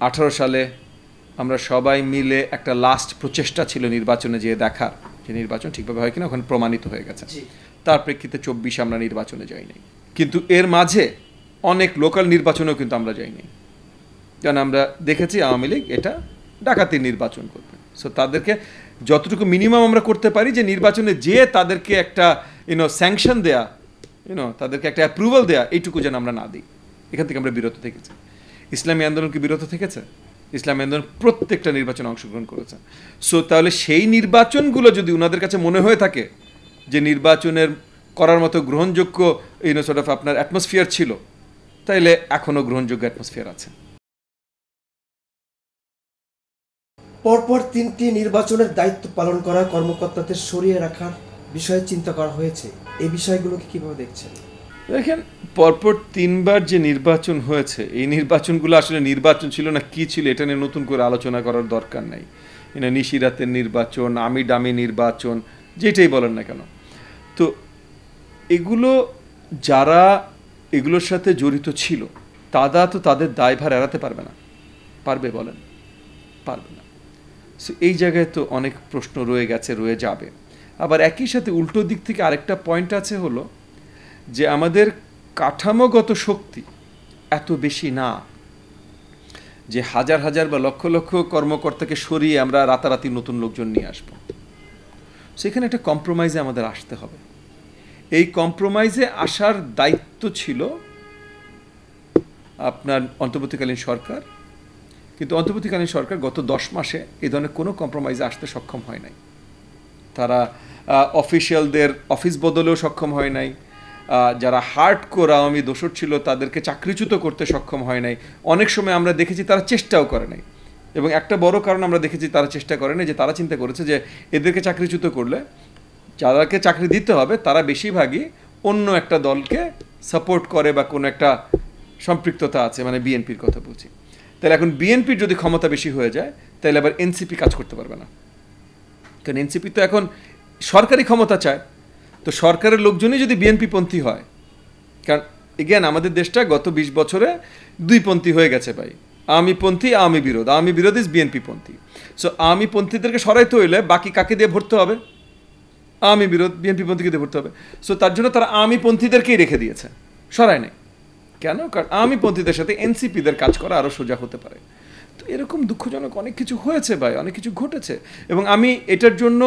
18 সালে আমরা সবাই মিলে একটা লাস্ট প্রচেষ্টা ছিল নির্বাচনে যেয়ে দেখার যে নির্বাচন ঠিকভাবে হয় কিনা, ওখানে প্রমাণিত হয়ে গেছে। তার প্রেক্ষিতে 24 আমরা নির্বাচনে যাইনি, কিন্তু এর মাঝে অনেক লোকাল নির্বাচনেও কিন্তু আমরা যাইনি, কারণ আমরা দেখেছি আওয়ামী লীগ এটা ডাকাতির নির্বাচন করবে। সো তাদেরকে যতটুকু মিনিমাম আমরা করতে পারি যে নির্বাচনে যে তাদেরকে একটা স্যাংশন দেয়া, তাদেরকে একটা অ্যাপ্রুভাল দেয়া, এইটুকু যেন আমরা না দিই, এখান থেকে আমরা বিরত থেকেছি। ইসলামী আন্দোলন কি বিরত থেকেছে? ইসলামী আন্দোলন প্রত্যেকটা নির্বাচনে অংশগ্রহণ করেছে। সো তাহলে সেই নির্বাচনগুলো যদি ওনাদের কাছে মনে হয়ে থাকে যে নির্বাচনের করার মতো গ্রহণযোগ্য আপনার অ্যাটমসফিয়ার ছিল, তাইলে এখনও গ্রহণযোগ্য অ্যাটমসফিয়ার আছে। পরপর 3টি নির্বাচনের দায়িত্ব পালন করা কর্মকর্তাদের সরিয়ে রাখার বিষয়ে চিন্তা করা হয়েছে, এই বিষয়গুলোকে কিভাবে দেখছেন? দেখেন, পরপর 3বার যে নির্বাচন হয়েছে, এই নির্বাচনগুলো আসলে নির্বাচন ছিল না কি ছিল এটা নিয়ে নতুন করে আলোচনা করার দরকার নাই। নিশিরাতের নির্বাচন, আমি ডামি নির্বাচন, যেটাই বলেন না কেন, তো এগুলো যারা এগুলোর সাথে জড়িত ছিল তারা তো তাদের দায়ভার এড়াতে পারবে না। পারবে বলেন? পারবে না। সো এই জায়গায় তো অনেক প্রশ্ন রয়ে গেছে, রয়ে যাবে। আবার একই সাথে উল্টো দিক থেকে আরেকটা পয়েন্ট আছে, হলো যে আমাদের কাঠামোগত শক্তি এত বেশি না যে হাজার হাজার বা লক্ষ লক্ষ কর্মকর্তাকে সরিয়ে আমরা রাতারাতি নতুন লোকজন নিয়ে আসব। সেখানে একটা কম্প্রোমাইজে আমাদের আসতে হবে। এই কম্প্রোমাইজে আসার দায়িত্ব ছিল আপনার অন্তর্বর্তীকালীন সরকার, কিন্তু অন্তর্বর্তীকালীন সরকার গত 10 মাসে এই ধরনের কোনো কম্প্রোমাইজে আসতে সক্ষম হয় নাই। তারা অফিসিয়ালদের অফিস বদলেও সক্ষম হয় নাই, যারা হার্ডকোর আওয়ামী দোসর ছিল তাদেরকে চাকরিচ্যুত করতে সক্ষম হয় নাই। অনেক সময় আমরা দেখেছি তারা চেষ্টাও করে নাই, এবং একটা বড় কারণ আমরা দেখেছি তারা চেষ্টা করে নাই যে তারা চিন্তা করেছে যে এদেরকে চাকরিচ্যুত করলে যাদেরকে চাকরি দিতে হবে তারা বেশিরভাগই অন্য একটা দলকে সাপোর্ট করে বা কোনো একটা সম্পৃক্ততা আছে, মানে বিএনপির কথা বলছি। তাহলে এখন বিএনপির যদি ক্ষমতা বেশি হয়ে যায় তাহলে আবার এনসিপি কাজ করতে পারবে না, কারণ এনসিপি তো এখন সরকারি ক্ষমতা চায়। তো সরকারের লোকজনই যদি বিএনপি পন্থী হয়, কারণ এগেন আমাদের দেশটা গত 20 বছরে 2 পন্থী হয়ে গেছে ভাই, আওয়ামী পন্থী, আওয়ামী বিরোধ। আওয়ামী বিরোধ ইজ বিএনপি পন্থী। সো আওয়ামী পন্থীদেরকে সরাইতে হইলে বাকি কাকে দিয়ে ভরতে হবে? আওয়ামী বিরোধ, বিএনপি পন্থীকে দিয়ে ভরতে হবে। সো তার জন্য তারা আওয়ামী পন্থীদেরকেই রেখে দিয়েছে, সরায় নাই। কেন? কারণ আওয়ামী পন্থীদের সাথে এনসিপিদের কাজ করা আরও সোজা হতে পারে। তো এরকম দুঃখজনক অনেক কিছু হয়েছে ভাই, অনেক কিছু ঘটেছে, এবং আমি এটার জন্য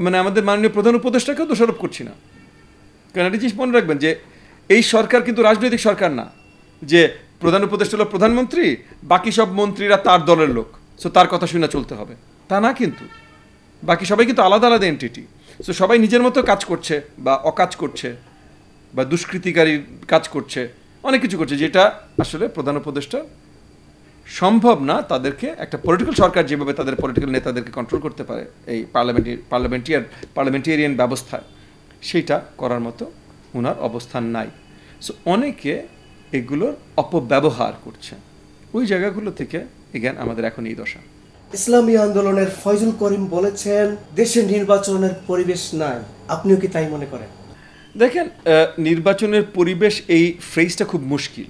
মানে আমাদের মাননীয় প্রধান উপদেষ্টাকেও দোষারোপ করছি না। কারণ একটা জিনিস মনে রাখবেন যে এই সরকার কিন্তু রাজনৈতিক সরকার না, যে প্রধান উপদেষ্টা হলো প্রধানমন্ত্রী, বাকি সব মন্ত্রীরা তার দলের লোক, সো তার কথা শুনে চলতে হবে, তা না। কিন্তু বাকি সবাই কিন্তু আলাদা আলাদা এন্টিটি। সো সবাই নিজের মতো কাজ করছে বা অকাজ করছে বা দুষ্কৃতিকারীর কাজ করছে, অনেক কিছু করছে, যেটা আসলে প্রধান উপদেষ্টা সম্ভব না। তাদেরকে একটা পলিটিক্যাল সরকার যেভাবে তাদের পলিটিক্যাল নেতাদেরকে কন্ট্রোল করতে পারে এই পার্লামেন্টেরিয়ান ব্যবস্থায়, সেইটা করার মতো ওনার অবস্থান নাই। সো অনেকে এগুলোর অপব্যবহার করছে, ওই জায়গাগুলো থেকে এগেন আমাদের এখন এই দশা। ইসলামী আন্দোলনের ফয়জুল করিম বলেছেন দেশে নির্বাচনের পরিবেশ নাই, আপনিও কি তাই মনে করেন? দেখেন, নির্বাচনের পরিবেশ এই ফ্রেজটা খুব মুশকিল।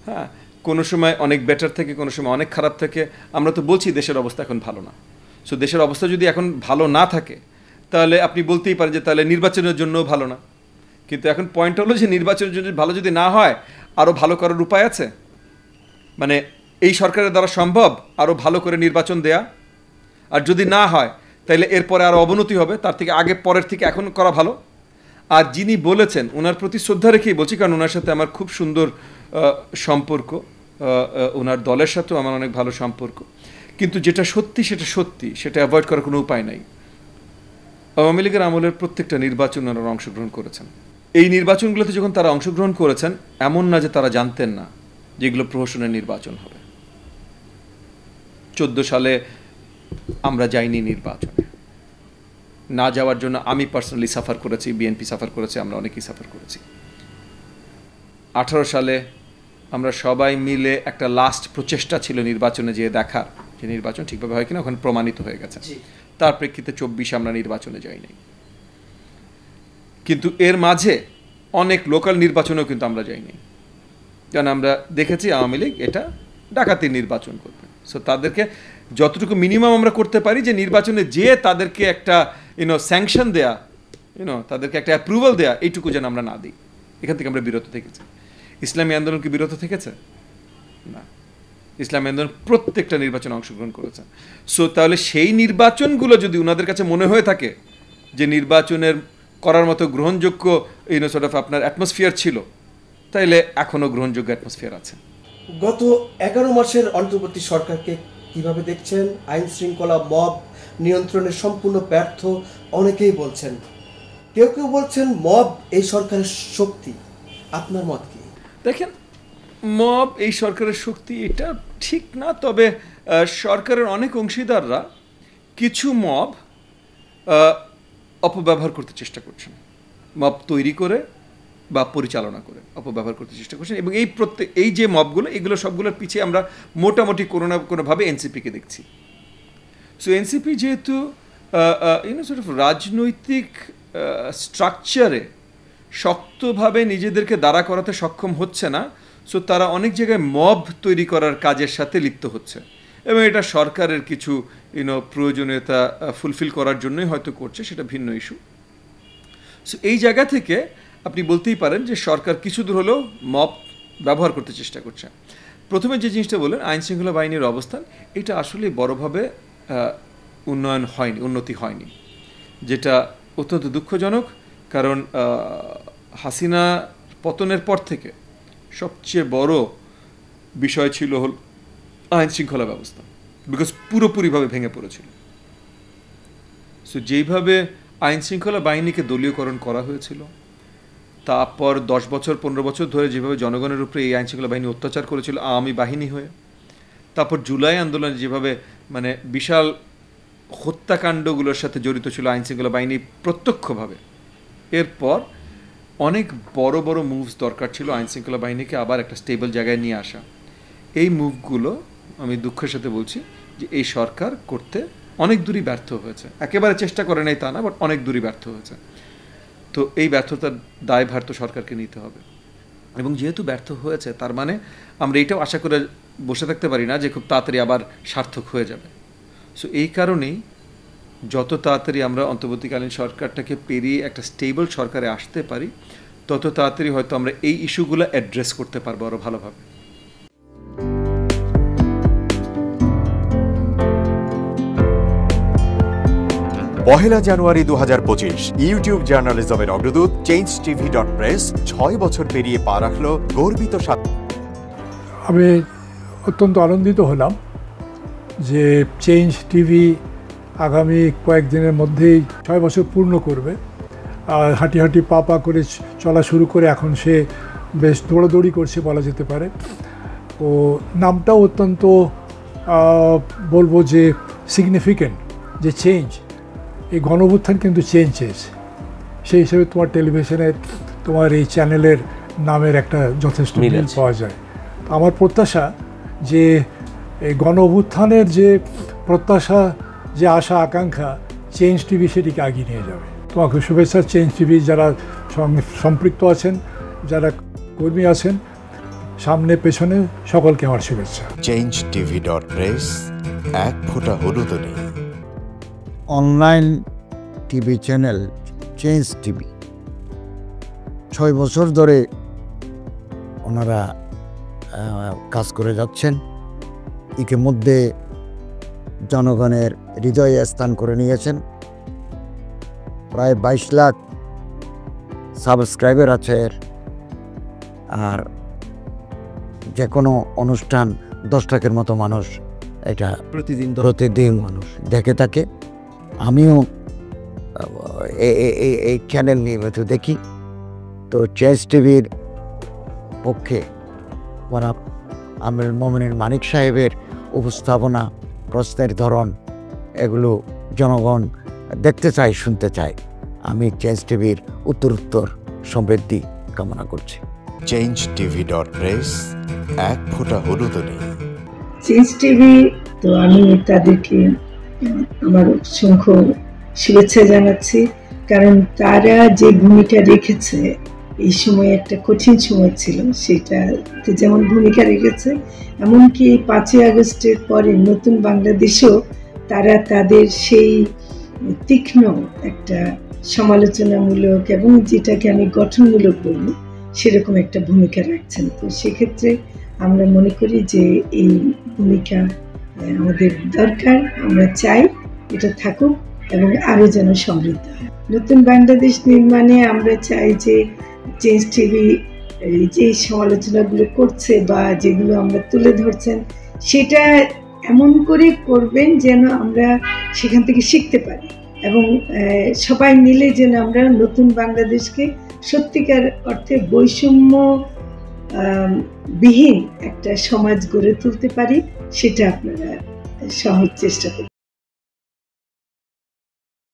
হ্যাঁ, কোনো সময় অনেক বেটার থেকে, কোনো সময় অনেক খারাপ থেকে। আমরা তো বলছি দেশের অবস্থা এখন ভালো না। সো দেশের অবস্থা যদি এখন ভালো না থাকে তাহলে আপনি বলতেই পারেন যে তাহলে নির্বাচনের জন্যও ভালো না। কিন্তু এখন পয়েন্ট হলো যে নির্বাচনের জন্য ভালো যদি না হয়, আরও ভালো করার উপায় আছে। মানে এই সরকারের দ্বারা সম্ভব আরও ভালো করে নির্বাচন দেয়া, আর যদি না হয় তাহলে এরপরে আরও অবনতি হবে, তার থেকে আগে পরের থেকে এখন করা ভালো। আর যিনি বলেছেন ওনার প্রতি শ্রদ্ধা রেখেই বলছি, কারণ ওনার সাথে আমার খুব সুন্দর সম্পর্ক, ওনার দলের সাথেও আমার অনেক ভালো সম্পর্ক। কিন্তু যেটা সত্যি সেটা সত্যি, সেটা অ্যাভয়েড করার কোনো উপায় নাই। আওয়ামী লীগের আমলের প্রত্যেকটা নির্বাচন ওনারা অংশগ্রহণ করেছেন। এই নির্বাচনগুলোতে যখন তারা অংশগ্রহণ করেছেন, এমন না যে তারা জানতেন না যে এগুলো প্রহসনের নির্বাচন হবে। 14 সালে আমরা যাইনি নির্বাচনে, না যাওয়ার জন্য আমি পার্সোনালি সাফার করেছি, বিএনপি সাফার করেছে, আমরা অনেকেই সাফার করেছি। 18 সালে আমরা সবাই মিলে একটা লাস্ট প্রচেষ্টা ছিল নির্বাচনে যেয়ে দেখার যে নির্বাচন ঠিকভাবে হয় কিনা, ওখানে প্রমাণিত হয়ে গেছে। তার প্রেক্ষিতে 24 আমরা নির্বাচনে যাইনি, কিন্তু এর মাঝে অনেক লোকাল নির্বাচনেও কিন্তু আমরা যাইনি, কারণ আমরা দেখেছি আওয়ামী লীগ এটা ডাকাতির নির্বাচন করবে। সো তাদেরকে যতটুকু মিনিমাম আমরা করতে পারি যে নির্বাচনে যে তাদেরকে একটা স্যাংশন দেয়া, তাদেরকে একটা অ্যাপ্রুভাল দেয়া, এইটুকু যেন আমরা না দিই। এখান থেকে আমরা বিরত থেকেছি। ইসলামী আন্দোলন কি বিরত থেকেছে? না, ইসলামী আন্দোলন প্রত্যেকটা নির্বাচনে অংশগ্রহণ করেছে। সো তাহলে সেই নির্বাচনগুলো যদি ওনাদের কাছে মনে হয়ে থাকে যে নির্বাচনের করার মতো গ্রহণযোগ্য আপনার অ্যাটমসফিয়ার ছিল, তাইলে এখনও গ্রহণযোগ্য অ্যাটমসফিয়ার আছে। গত 11 মাসের অন্তর্বর্তী সরকারকে কিভাবে দেখছেন? আইন শৃঙ্খলা, মব নিয়ন্ত্রণে সম্পূর্ণ ব্যর্থ অনেকেই বলছেন, কেউ কেউ বলছেন মব এই সরকারের শক্তি। আপনার মত কি? দেখেন, মব এই সরকারের শক্তি এটা ঠিক না, তবে সরকারের অনেক অংশীদাররা কিছু মব অপব্যবহার করতে চেষ্টা করছেন, মব তৈরি করে বা পরিচালনা করে অপব্যবহার করতে চেষ্টা করছেন। এবং এই যে মবগুলো, এগুলো সবগুলোর পিছিয়ে আমরা মোটামুটি কোনো না কোনোভাবে এনসিপিকে দেখছি। সো এনসিপি যেহেতু রাজনৈতিক স্ট্রাকচারে শক্তভাবে নিজেদেরকে দাঁড়া করাতে সক্ষম হচ্ছে না, সো তারা অনেক জায়গায় মব তৈরি করার কাজের সাথে লিপ্ত হচ্ছে, এবং এটা সরকারের কিছু প্রয়োজনীয়তা ফুলফিল করার জন্যই হয়তো করছে, সেটা ভিন্ন ইস্যু। সো এই জায়গা থেকে আপনি বলতেই পারেন যে সরকার কিছু দূর হলেও মব ব্যবহার করতে চেষ্টা করছে। প্রথমে যে জিনিসটা বললেন আইন শৃঙ্খলা বাহিনীর অবস্থান, এটা আসলে বড়োভাবে উন্নতি হয়নি, যেটা অত্যন্ত দুঃখজনক। কারণ হাসিনা পতনের পর থেকে সবচেয়ে বড় বিষয় ছিল হল আইন শৃঙ্খলা ব্যবস্থা, বিকজ পুরোপুরিভাবে ভেঙে পড়েছিল। সো যেইভাবে আইন শৃঙ্খলা বাহিনীকে দলীয়করণ করা হয়েছিল, তারপর 10 বছর 15 বছর ধরে যেভাবে জনগণের উপরে এই আইন শৃঙ্খলা বাহিনী অত্যাচার করেছিল আওয়ামী বাহিনী হয়ে, তারপর জুলাই আন্দোলনে যেভাবে বিশাল হত্যাকাণ্ডগুলোর সাথে জড়িত ছিল আইন শৃঙ্খলা বাহিনী প্রত্যক্ষভাবে, এরপর অনেক বড় বড় মুভস দরকার ছিল আইন শৃঙ্খলা বাহিনীকে আবার একটা স্টেবল জায়গায় নিয়ে আসা। এই মুভগুলো আমি দুঃখের সাথে বলছি যে এই সরকার করতে অনেক দূরই ব্যর্থ হয়েছে। একেবারে চেষ্টা করে নাই তা না, বাট অনেক দূরই ব্যর্থ হয়েছে। তো এই ব্যর্থতার দায়ভার তো সরকারকে নিতে হবে, এবং যেহেতু ব্যর্থ হয়েছে তার মানে আমরা এইটাও আশা করে বসে থাকতে পারি না যে খুব তাড়াতাড়ি আবার সার্থক হয়ে যাবে। সো এই কারণেই যত তাড়াতাড়ি আমরা অন্তর্বর্তীকালীন সরকারটাকে পেরিয়ে একটা স্টেবল সরকারে আসতে পারি, তত তাড়াতাড়ি হয়তো আমরা এই ইস্যুগুলো অ্যাড্রেস করতে পারবো আরও ভালোভাবে। পহেলা জানুয়ারি 2025 ইউটিউব জার্নালিজমের অগ্রদূত changetv.press 6 বছর পেরিয়ে পা রাখল গর্বিত আমি অত্যন্ত আনন্দিত হলাম যে চেঞ্জ টিভি আগামী কয়েকদিনের মধ্যেই 6 বছর পূর্ণ করবে। হাঁটি হাঁটি পা পা করে চলা শুরু করে এখন সে বেশ দৌড়াদৌড়ি করছে বলা যেতে পারে। ও নামটাও অত্যন্ত বলবো যে সিগনিফিক্যান্ট, যে চেঞ্জ, এই গণঅভ্যুত্থান কিন্তু চেঞ্জ চেয়েছে। সেই হিসেবে তোমার টেলিভিশনের, তোমার এই চ্যানেলের নামের একটা যথেষ্ট মিল পাওয়া যায়। আমার প্রত্যাশা যে এই গণঅভ্যুত্থানের যে প্রত্যাশা, যে আশা আকাঙ্ক্ষা, চেঞ্জ টিভি সেটিকে এগিয়ে নিয়ে যাবে। তোমাকে শুভেচ্ছা। চেঞ্জ টিভি যারা সম্পৃক্ত আছেন, যারা কর্মী আছেন, সামনে পেছনে সকলকে আমার শুভেচ্ছা। changetv.press এক ফোঁটা হলুদ নেই। Online TV channel change TV 6 বছর ধরে ওনারা কাজ করে যাচ্ছেন। ইতিমধ্যে জনগণের হৃদয়ে স্থান করে নিয়েছেন। প্রায় 22 লাখ সাবস্ক্রাইবার আছে। আর যে কোনো অনুষ্ঠান 10 লাখের মতো মানুষ এটা প্রতিদিন মানুষ দেখে থাকে। আমিও এই চ্যানেল নিয়মিত দেখি। তো চেঞ্জ টিভির পক্ষে আমির মোমিনুল মানিক সাহেবের উপস্থাপনা, প্রশ্নের ধরন, এগুলো জনগণ দেখতে চায়, শুনতে চায়। আমি চেঞ্জ টিভির উত্তরোত্তর সমৃদ্ধি কামনা করছি। changetv.press এক ফোঁটা হলুদ নেই। চেঞ্জ টিভি, তো আমি তাদেরকে আমার অসংখ্য শুভেচ্ছা জানাচ্ছি, কারণ তারা যে ভূমিকা রেখেছে এই সময় একটা কঠিন সময় ছিল, সেটাতে যেমন ভূমিকা রেখেছে, এমনকি 5ই আগস্টের পরে নতুন বাংলাদেশেও তারা তাদের সেই তীক্ষ্ণ একটা সমালোচনামূলক এবং যেটাকে আমি গঠনমূলক বলব সেরকম একটা ভূমিকা রাখছেন। তো সেক্ষেত্রে আমরা মনে করি যে এই ভূমিকা আমাদের দরকার, আমরা চাই এটা থাকুক এবং আরও যেন সমৃদ্ধ হয়। নতুন বাংলাদেশ নির্মাণে আমরা চাই যে চেঞ্জ টিভি যে সমালোচনাগুলো করছে বা যেগুলো আমরা তুলে ধরছেন সেটা এমন করে করবেন যেন আমরা সেখান থেকে শিখতে পারি এবং সবাই মিলে যেন আমরা নতুন বাংলাদেশকে সত্যিকার অর্থে বৈষম্য বিহীন একটা সমাজ গড়ে তুলতে পারি, সেটা আপনারা সহজ চেষ্টা করুন।